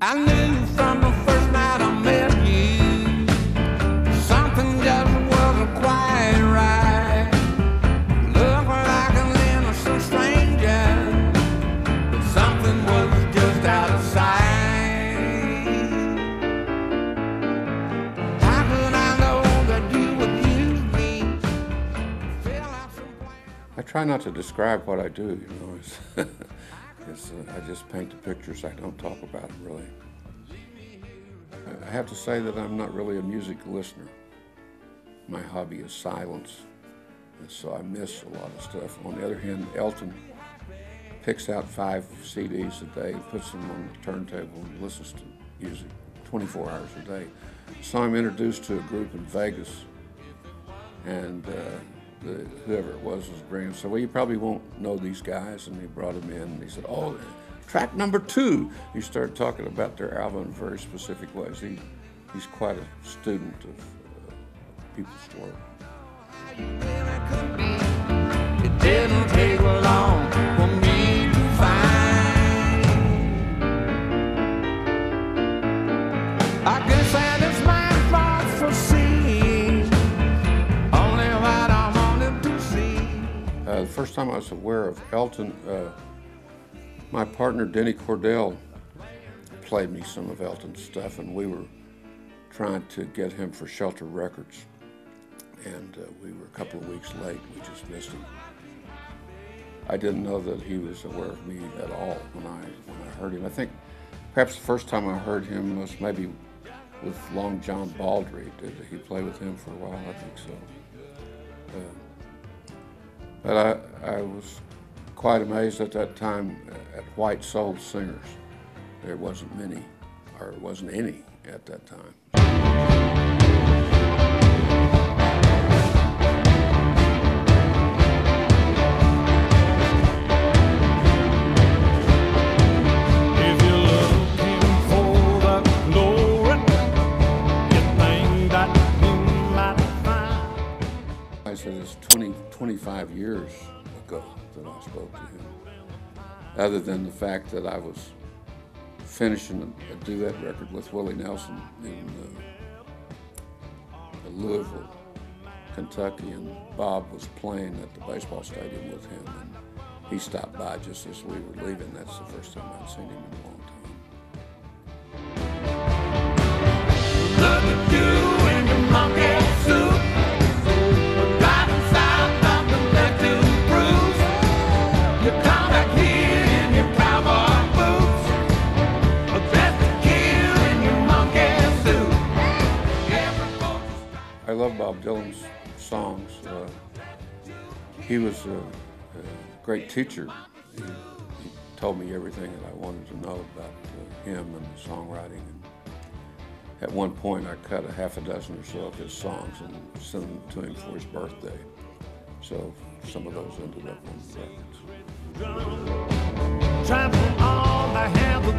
I knew from the first night I met you, something just wasn't quite right. Looked like an innocent stranger, but something was just out of sight. How could I know that you would use me? I try not to describe what I do, you know. I just paint the pictures. I don't talk about them, really. I have to say that I'm not really a music listener. My hobby is silence, and so I miss a lot of stuff. On the other hand, Elton picks out 5 CDs a day, puts them on the turntable, and listens to music 24 hours a day. So I'm introduced to a group in Vegas, and whoever it was bringing him. So, well, you probably won't know these guys, and he brought them in, and he said, oh, track number 2. He started talking about their album in very specific ways. He's quite a student of people's story. It didn't take long for me to find. I guess that is my fault for seeing only what I wanted to see. The first time I was aware of Elton, my partner Denny Cordell played me some of Elton's stuff, and we were trying to get him for Shelter Records, and we were a couple of weeks late. We just missed him. I didn't know that he was aware of me at all when I heard him. I think perhaps the first time I heard him was maybe with Long John Baldry. Did he play with him for a while? I think so. But I was quite amazed at that time at white soul singers. There wasn't many, or wasn't any at that time. If you're looking for the glory, you think that you might find. I said it's 25 years ago that I spoke to him, other than the fact that I was finishing a duet record with Willie Nelson in Louisville, Kentucky, and Bob was playing at the baseball stadium with him, and he stopped by just as we were leaving. That's the first time I'd seen him in a long time. Look at you in your monkey suit, driving south, nothing left to prove. You come back here in your cowboy boots, dressed to kill in your monkey suit. I love Bob Dylan's songs. He was a great teacher. He told me everything that I wanted to know about him and his songwriting. And at one point, I cut a half a dozen or so of his songs and sent them to him for his birthday. So some of those ended up on the records. Trample on the hand of